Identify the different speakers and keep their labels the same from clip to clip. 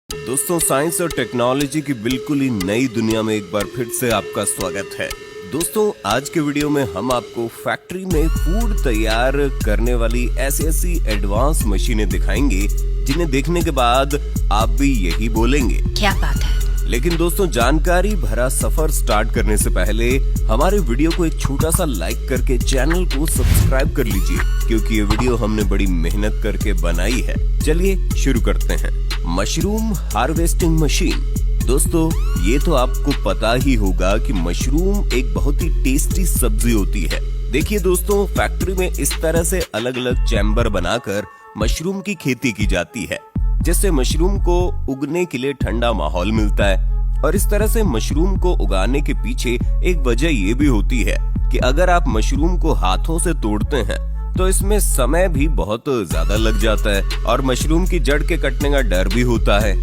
Speaker 1: दोस्तों, साइंस और टेक्नोलॉजी की बिल्कुल ही नई दुनिया में एक बार फिर से आपका स्वागत है। दोस्तों, आज के वीडियो में हम आपको फैक्ट्री में फूड तैयार करने वाली ऐसी एडवांस मशीनें दिखाएंगे जिन्हें देखने के बाद आप भी यही बोलेंगे,
Speaker 2: क्या बात है।
Speaker 1: लेकिन दोस्तों, जानकारी भरा सफर स्टार्ट करने से पहले हमारे वीडियो को एक छोटा सा लाइक करके चैनल को सब्सक्राइब कर लीजिए, क्योंकि ये वीडियो हमने बड़ी मेहनत करके बनाई है। चलिए शुरू करते हैं। Mushroom harvesting machine. दोस्तों, ये तो आपको पता ही होगा कि मशरूम एक बहुत ही टेस्टी सब्जी होती है। देखिए दोस्तों, फैक्ट्री में इस तरह से अलग अलग चैम्बर बनाकर मशरूम की खेती की जाती है, जिससे मशरूम को उगने के लिए ठंडा माहौल मिलता है। और इस तरह से मशरूम को उगाने के पीछे एक वजह ये भी होती है कि अगर आप मशरूम को हाथों से तोड़ते हैं तो इसमें समय भी बहुत ज्यादा लग जाता है और मशरूम की जड़ के कटने का डर भी होता है,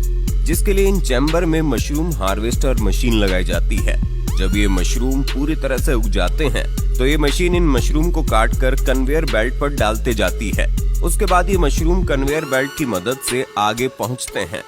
Speaker 1: जिसके लिए इन चैम्बर में मशरूम हार्वेस्टर मशीन लगाई जाती है। जब ये मशरूम पूरी तरह से उग जाते हैं तो ये मशीन इन मशरूम को काट कर कन्वेयर बेल्ट पर डालते जाती है। उसके बाद ये मशरूम कन्वेयर बेल्ट की मदद से आगे पहुंचते हैं,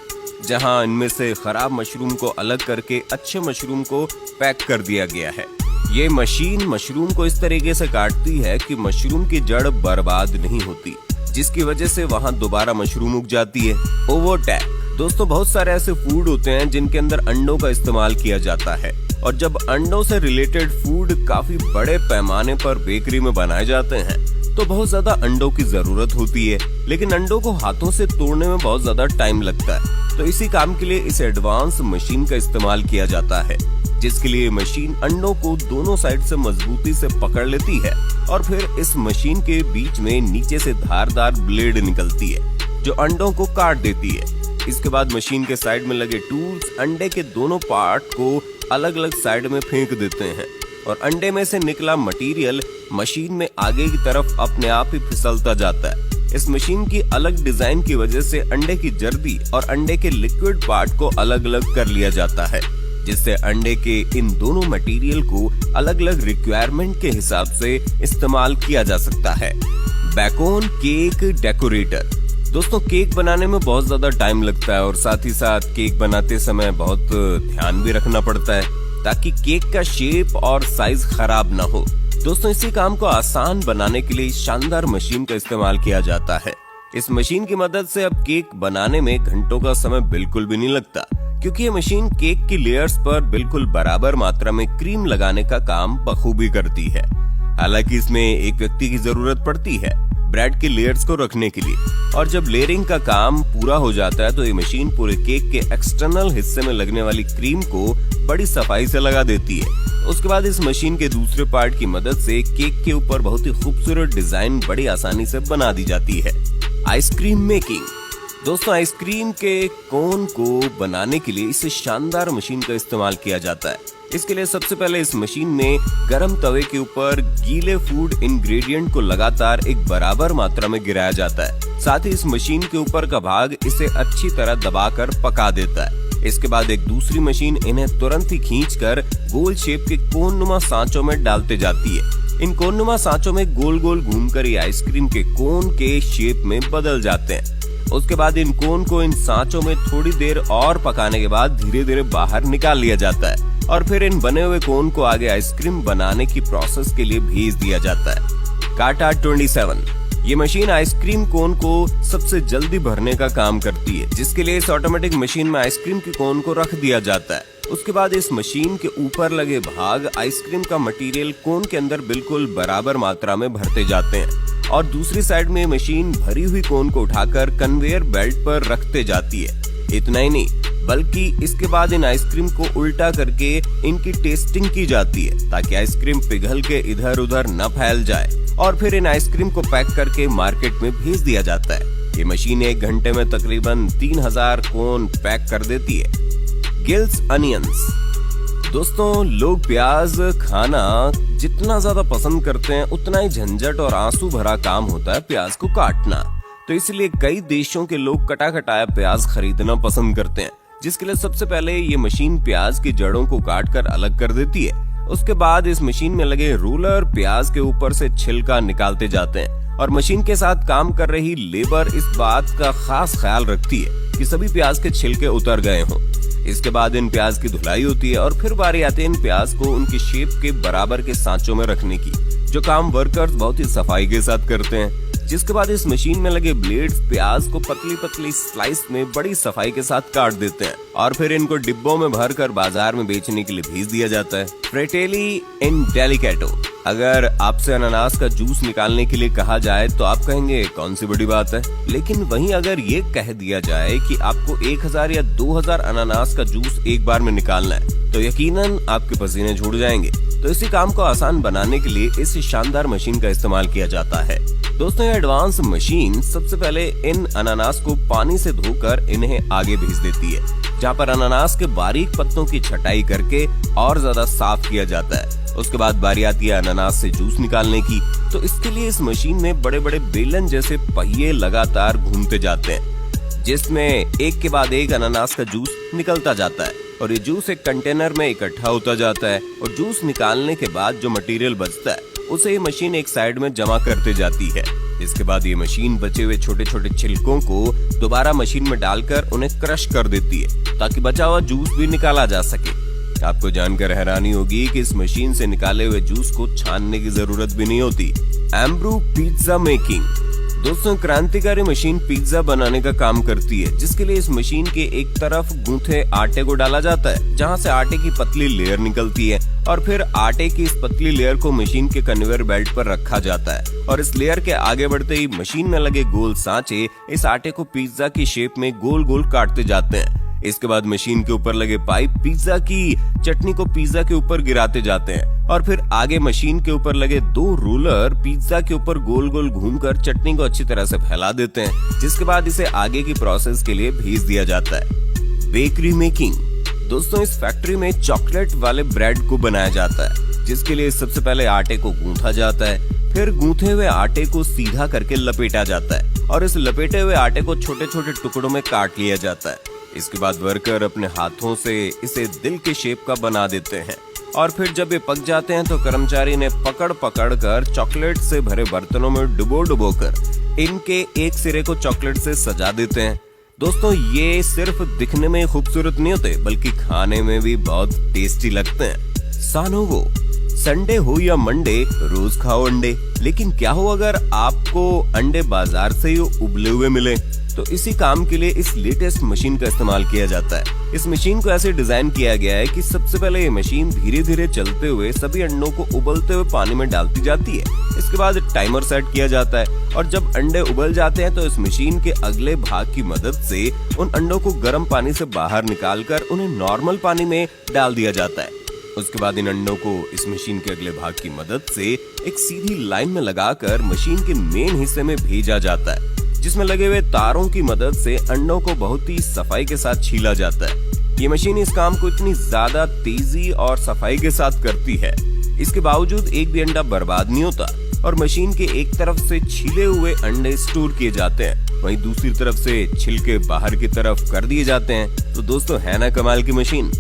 Speaker 1: जहां इनमें से खराब मशरूम को अलग करके अच्छे मशरूम को पैक कर दिया गया है। ये मशीन मशरूम को इस तरीके से काटती है कि मशरूम की जड़ बर्बाद नहीं होती, जिसकी वजह से वहां दोबारा मशरूम उग जाती है। ओवरटेक। दोस्तों, बहुत सारे ऐसे फूड होते हैं जिनके अंदर अंडों का इस्तेमाल किया जाता है, और जब अंडों से रिलेटेड फूड काफी बड़े पैमाने पर बेकरी में बनाए जाते हैं तो बहुत ज्यादा अंडों की जरूरत होती है, लेकिन अंडों को हाथों से तोड़ने में बहुत ज्यादा टाइम लगता है। तो इसी काम के लिए इस एडवांस मशीन का इस्तेमाल किया जाता है, जिसके लिए मशीन अंडों को दोनों साइड से मजबूती से पकड़ लेती है और फिर इस मशीन के बीच में नीचे से धारदार ब्लेड निकलती है जो अंडों को काट देती है। इसके बाद मशीन के साइड में लगे टूल्स अंडे के दोनों पार्ट को अलग अलग साइड में फेंक देते हैं और अंडे में से निकला मटेरियल मशीन में आगे की तरफ अपने आप ही फिसलता जाता है। इस मशीन की अलग डिजाइन की वजह से अंडे की जर्दी और अंडे के लिक्विड पार्ट को अलग अलग कर लिया जाता है, जिससे अंडे के इन दोनों मटेरियल को अलग अलग रिक्वायरमेंट के हिसाब से इस्तेमाल किया जा सकता है। Bacon cake decorator. दोस्तों, केक बनाने में बहुत ज्यादा टाइम लगता है और साथ ही साथ केक बनाते समय बहुत ध्यान भी रखना पड़ता है ताकि केक का शेप और साइज खराब ना हो। दोस्तों, इसी काम को आसान बनाने के लिए इस शानदार मशीन का इस्तेमाल किया जाता है। इस मशीन की मदद से अब केक बनाने में घंटों का समय बिल्कुल भी नहीं लगता, क्योंकि ये मशीन केक की लेयर्स पर बिल्कुल बराबर मात्रा में क्रीम लगाने का काम बखूबी करती है। हालांकि इसमें एक व्यक्ति की जरूरत पड़ती है ब्रेड के लेयर्स को रखने के लिए, और जब लेयरिंग का काम पूरा हो जाता है तो ये मशीन पूरे केक के एक्सटर्नल हिस्से में लगने वाली क्रीम को बड़ी सफाई से लगा देती है। उसके बाद इस मशीन के दूसरे पार्ट की मदद से केक के ऊपर बहुत ही खूबसूरत डिजाइन बड़ी आसानी से बना दी जाती है। Ice cream making. दोस्तों, आइसक्रीम के कोन को बनाने के लिए इस शानदार मशीन का इस्तेमाल किया जाता है। इसके लिए सबसे पहले इस मशीन में गरम तवे के ऊपर गीले फूड इंग्रेडिएंट को लगातार एक बराबर मात्रा में गिराया जाता है। साथ ही इस मशीन के ऊपर का भाग इसे अच्छी तरह दबाकर पका देता है। इसके बाद एक दूसरी मशीन इन्हें तुरंत ही खींचकर गोल शेप के कोननुमा सांचों में डालते जाती है। इन कोननुमा सांचों में गोल गोल घूमकर ये आइसक्रीम के कोन के शेप में बदल जाते हैं। उसके बाद इन कोन को इन सांचों में थोड़ी देर और पकाने के बाद धीरे धीरे बाहर निकाल लिया जाता है और फिर इन बने हुए कोन को आगे आइसक्रीम बनाने की प्रोसेस के लिए भेज दिया जाता है। काटा 27। ये मशीन आइसक्रीम कोन को सबसे जल्दी भरने का काम करती है, जिसके लिए इस ऑटोमेटिक मशीन में आइसक्रीम के कोन को रख दिया जाता है। उसके बाद इस मशीन के ऊपर लगे भाग आइसक्रीम का मटेरियल कोन के अंदर बिल्कुल बराबर मात्रा में भरते जाते हैं और दूसरी साइड में मशीन भरी हुई कोन को उठाकर कन्वेयर बेल्ट पर रखते जाती है। इतना ही नहीं, बल्कि इसके बाद इन आइसक्रीम को उल्टा करके इनकी टेस्टिंग की जाती है ताकि आइसक्रीम पिघल के इधर उधर न फैल जाए, और फिर इन आइसक्रीम को पैक करके मार्केट में भेज दिया जाता है। ये मशीन 1 घंटे में तकरीबन 3000 कोन पैक कर देती है। Gills onions. दोस्तों, लोग प्याज खाना जितना ज्यादा पसंद करते हैं उतना ही झंझट और आंसू भरा काम होता है प्याज को काटना। तो इसलिए कई देशों के लोग कटा कटाया प्याज खरीदना पसंद करते हैं, जिसके लिए सबसे पहले ये मशीन प्याज की जड़ों को काट कर अलग कर देती है। उसके बाद इस मशीन में लगे रोलर प्याज के ऊपर से छिलका निकालते जाते हैं और मशीन के साथ काम कर रही लेबर इस बात का खास ख्याल रखती है कि सभी प्याज के छिलके उतर गए हों। इसके बाद इन प्याज की धुलाई होती है और फिर बारी आती है इन प्याज को उनकी शेप के बराबर के सांचों में रखने की, जो काम वर्कर्स बहुत ही सफाई के साथ करते हैं। जिसके बाद इस मशीन में लगे ब्लेड्स प्याज को पतली पतली स्लाइस में बड़ी सफाई के साथ काट देते हैं और फिर इनको डिब्बों में भरकर बाजार में बेचने के लिए भेज दिया जाता है। फ्रेटेली इन डेलिकेटो। अगर आपसे अनानास का जूस निकालने के लिए कहा जाए तो आप कहेंगे कौन सी बड़ी बात है, लेकिन वहीं अगर ये कह दिया जाए कि आपको 1000 या 2000 अनानास का जूस एक बार में निकालना है तो यकीनन आपके पसीने छूट जाएंगे। तो इसी काम को आसान बनाने के लिए इस शानदार मशीन का इस्तेमाल किया जाता है। दोस्तों, ये एडवांस मशीन सबसे पहले इन अनानास को पानी से धोकर इन्हें आगे भेज देती है, जहाँ पर अनानास के बारीक पत्तों की छटाई करके और ज्यादा साफ किया जाता है। उसके बाद बारी आती है अनानास से जूस निकालने की। तो इसके लिए इस मशीन में बड़े बड़े बेलन जैसे पहिए लगातार घूमते जाते हैं, जिसमें एक के बाद एक अनानास का जूस निकलता जाता है और ये जूस एक कंटेनर में इकट्ठा होता जाता है और जूस निकालने के बाद जो मटेरियल बचता है उसे ये मशीन एक साइड में जमा करते जाती है। इसके बाद ये मशीन बचे हुए छोटे छोटे छिलकों को दोबारा मशीन में डालकर उन्हें क्रश कर देती है ताकि बचा हुआ जूस भी निकाला जा सके। आपको जानकर हैरानी होगी कि इस मशीन से निकाले हुए जूस को छानने की जरूरत भी नहीं होती। एम्ब्रू पिज्जा मेकिंग। दोस्तों, क्रांतिकारी मशीन पिज्जा बनाने का काम करती है, जिसके लिए इस मशीन के एक तरफ गूंथे आटे को डाला जाता है, जहां से आटे की पतली लेयर निकलती है और फिर आटे की इस पतली लेयर को मशीन के कन्वेयर बेल्ट पर रखा जाता है और इस लेयर के आगे बढ़ते ही मशीन में लगे गोल सांचे इस आटे को पिज्जा की शेप में गोल गोल काटते जाते हैं। इसके बाद मशीन के ऊपर लगे पाइप पिज्जा की चटनी को पिज्जा के ऊपर गिराते जाते हैं और फिर आगे मशीन के ऊपर लगे 2 रोलर पिज्जा के ऊपर गोल गोल घूमकर चटनी को अच्छी तरह से फैला देते हैं, जिसके बाद इसे आगे की प्रोसेस के लिए भेज दिया जाता है। Bakery making. दोस्तों, इस फैक्ट्री में चॉकलेट वाले ब्रेड को बनाया जाता है, जिसके लिए सबसे पहले आटे को गूंथा जाता है, फिर गूंथे हुए आटे को सीधा करके लपेटा जाता है और इस लपेटे हुए आटे को छोटे छोटे टुकड़ों में काट लिया जाता है। इसके बाद वर्कर अपने हाथों से इसे दिल के शेप का बना देते हैं और फिर जब ये पक जाते हैं तो कर्मचारी ने पकड़ पकड़ कर चॉकलेट से भरे बर्तनों में डुबो कर इनके एक सिरे को चॉकलेट से सजा देते हैं। दोस्तों, ये सिर्फ दिखने में खूबसूरत नहीं होते बल्कि खाने में भी बहुत टेस्टी लगते हैं। सानोवो। संडे हो या मंडे, रोज खाओ अंडे। लेकिन क्या हो अगर आपको अंडे बाजार से ही उबले हुए मिले? तो इसी काम के लिए इस लेटेस्ट मशीन का इस्तेमाल किया जाता है। इस मशीन को ऐसे डिजाइन किया गया है कि सबसे पहले ये मशीन धीरे धीरे चलते हुए सभी अंडों को उबलते हुए पानी में डालती जाती है। इसके बाद टाइमर सेट किया जाता है और जब अंडे उबल जाते हैं तो इस मशीन के अगले भाग की मदद से उन अंडों को गर्म पानी से बाहर निकालकर उन्हें नॉर्मल पानी में डाल दिया जाता है। उसके बाद इन अंडों को इस मशीन के अगले भाग की मदद से एक सीधी लाइन में लगाकर मशीन के मेन हिस्से में भेजा जाता है, जिसमें लगे हुए तारों की मदद से अंडों को बहुत ही सफाई के साथ छीला जाता है। ये मशीन इस काम को इतनी ज्यादा तेजी और सफाई के साथ करती है, इसके बावजूद एक भी अंडा बर्बाद नहीं होता और मशीन के एक तरफ से छीले हुए अंडे स्टोर किए जाते हैं, वहीं दूसरी तरफ से छिलके बाहर की तरफ कर दिए जाते हैं। तो दोस्तों, है ना कमाल की मशीन।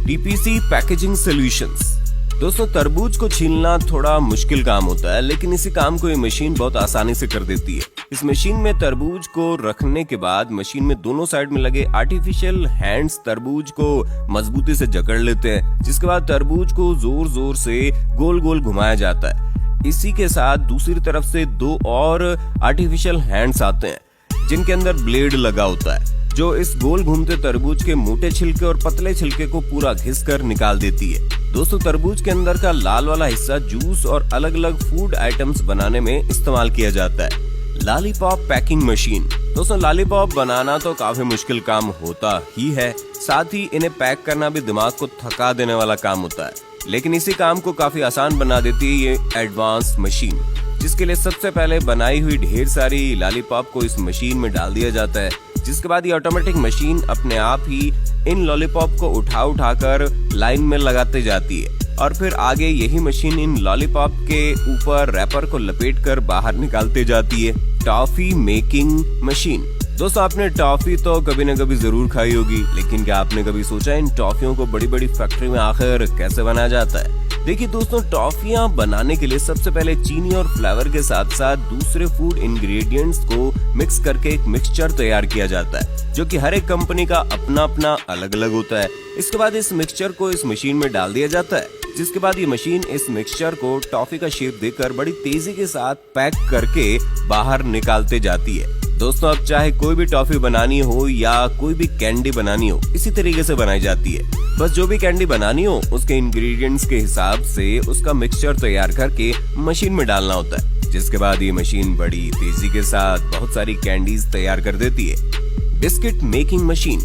Speaker 1: TPC packaging solutions. दोस्तों, तरबूज को छीलना थोड़ा मुश्किल काम होता है, लेकिन इसी काम को ये मशीन बहुत आसानी से कर देती है। इस मशीन में तरबूज को रखने के बाद मशीन में दोनों साइड में लगे आर्टिफिशियल हैंड्स तरबूज को मजबूती से जकड़ लेते हैं, जिसके बाद तरबूज को जोर जोर से गोल गोल घुमाया जाता है। इसी के साथ दूसरी तरफ से 2 और आर्टिफिशियल हैंड्स आते हैं, जिनके अंदर ब्लेड लगा होता है, जो इस गोल घूमते तरबूज के मोटे छिलके और पतले छिलके को पूरा घिसकर निकाल देती है। दोस्तों, तरबूज के अंदर का लाल वाला हिस्सा जूस और अलग अलग फूड आइटम्स बनाने में इस्तेमाल किया जाता है। Lollipop packing machine. दोस्तों, लॉलीपॉप बनाना तो काफी मुश्किल काम होता ही है, साथ ही इन्हें पैक करना भी दिमाग को थका देने वाला काम होता है, लेकिन इसी काम को काफी आसान बना देती है ये एडवांस मशीन, जिसके लिए सबसे पहले बनाई हुई ढेर सारी लॉलीपॉप को इस मशीन में डाल दिया जाता है, जिसके बाद ये ऑटोमेटिक मशीन अपने आप ही इन लॉलीपॉप को उठाकर लाइन में लगाते जाती है और फिर आगे यही मशीन इन लॉलीपॉप के ऊपर रैपर को लपेटकर बाहर निकालते जाती है। Toffee making machine. दोस्तों, आपने टॉफी तो कभी न कभी जरूर खाई होगी, लेकिन क्या आपने कभी सोचा इन टॉफियों को बड़ी बड़ी फैक्ट्री में आखिर कैसे बनाया जाता है? देखिए दोस्तों, टॉफियां बनाने के लिए सबसे पहले चीनी और फ्लेवर के साथ साथ दूसरे फूड इंग्रेडिएंट्स को मिक्स करके एक मिक्सचर तैयार किया जाता है, जो कि हर एक कंपनी का अपना अपना अलग अलग होता है। इसके बाद इस मिक्सचर को इस मशीन में डाल दिया जाता है, जिसके बाद ये मशीन इस मिक्सचर को टॉफी का शेप देकर बड़ी तेजी के साथ पैक करके बाहर निकालते जाती है। दोस्तों, अब चाहे कोई भी टॉफी बनानी हो या कोई भी कैंडी बनानी हो, इसी तरीके से बनाई जाती है। बस जो भी कैंडी बनानी हो उसके इंग्रेडिएंट्स के हिसाब से उसका मिक्सचर तैयार करके मशीन में डालना होता है, जिसके बाद ये मशीन बड़ी तेजी के साथ बहुत सारी कैंडीज तैयार कर देती है। Biscuit making machine.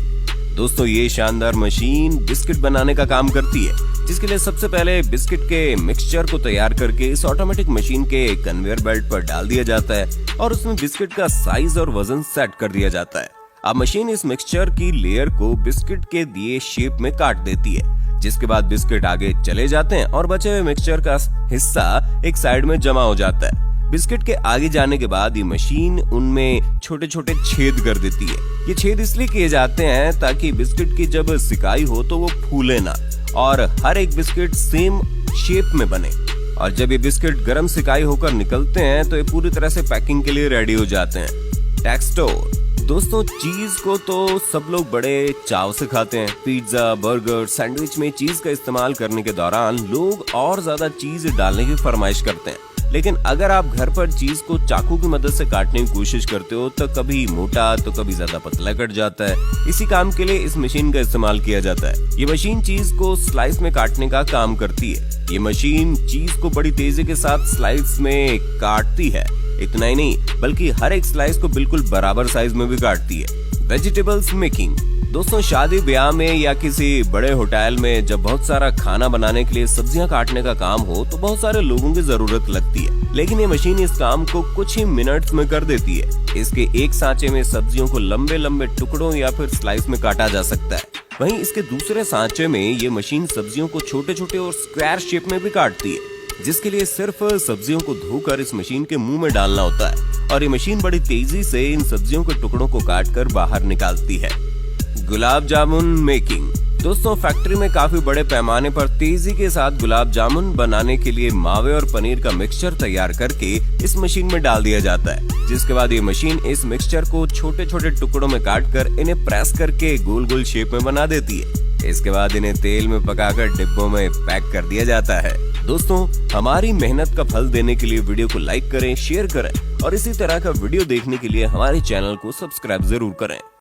Speaker 1: दोस्तों, ये शानदार मशीन बिस्किट बनाने का काम करती है, जिसके लिए सबसे पहले बिस्किट के मिक्सचर को तैयार करके इस ऑटोमेटिक मशीन के कन्वेयर बेल्ट पर डाल दिया जाता है और उसमें बिस्किट का साइज और वजन सेट कर दिया जाता है। अब मशीन इस मिक्सचर की लेयर को बिस्किट के दिए शेप में काट देती है, जिसके बाद बिस्किट आगे चले जाते हैं और बचे हुए मिक्सचर का हिस्सा एक साइड में जमा हो जाता है। बिस्किट के आगे जाने के बाद ये मशीन उनमें छोटे छोटे छेद कर देती है। ये छेद इसलिए किए जाते हैं ताकि बिस्किट की जब सिकाई हो तो वो फूले ना और हर एक बिस्किट सेम शेप में बने। और जब ये बिस्किट गर्म सिकाई होकर निकलते हैं तो ये पूरी तरह से पैकिंग के लिए रेडी हो जाते हैं। टेक्सचर। दोस्तों, चीज को तो सब लोग बड़े चाव से खाते हैं। पिज्जा, बर्गर, सैंडविच में चीज का इस्तेमाल करने के दौरान लोग और ज्यादा चीज डालने की फरमाइश करते हैं। लेकिन अगर आप घर पर चीज को चाकू की मदद से काटने की कोशिश करते हो तो कभी मोटा तो कभी ज्यादा पतला कट जाता है। इसी काम के लिए इस मशीन का इस्तेमाल किया जाता है। ये मशीन चीज को स्लाइस में काटने का काम करती है। ये मशीन चीज को बड़ी तेजी के साथ स्लाइस में काटती है। इतना ही नहीं, बल्कि हर एक स्लाइस को बिल्कुल बराबर साइज में भी काटती है। Vegetables making. दोस्तों, शादी ब्याह में या किसी बड़े होटल में जब बहुत सारा खाना बनाने के लिए सब्जियां काटने का काम हो तो बहुत सारे लोगों की जरूरत लगती है, लेकिन ये मशीन इस काम को कुछ ही मिनट्स में कर देती है। इसके एक सांचे में सब्जियों को लंबे लंबे टुकड़ों या फिर स्लाइस में काटा जा सकता है। वहीं इसके दूसरे सांचे में ये मशीन सब्जियों को छोटे छोटे और स्क्वायर शेप में भी काटती है, जिसके लिए सिर्फ सब्जियों को धोकर इस मशीन के मुंह में डालना होता है और ये मशीन बड़ी तेजी से इन सब्जियों के टुकड़ों को काटकर बाहर निकालती है। गुलाब जामुन मेकिंग। दोस्तों, फैक्ट्री में काफी बड़े पैमाने पर तेजी के साथ गुलाब जामुन बनाने के लिए मावे और पनीर का मिक्सचर तैयार करके इस मशीन में डाल दिया जाता है, जिसके बाद ये मशीन इस मिक्सचर को छोटे छोटे टुकड़ों में काटकर इन्हें प्रेस करके गोल गोल शेप में बना देती है। इसके बाद इन्हें तेल में पकाकर डिब्बों में पैक कर दिया जाता है। दोस्तों, हमारी मेहनत का फल देने के लिए वीडियो को लाइक करें, शेयर करें और इसी तरह का वीडियो देखने के लिए हमारे चैनल को सब्सक्राइब जरूर करें।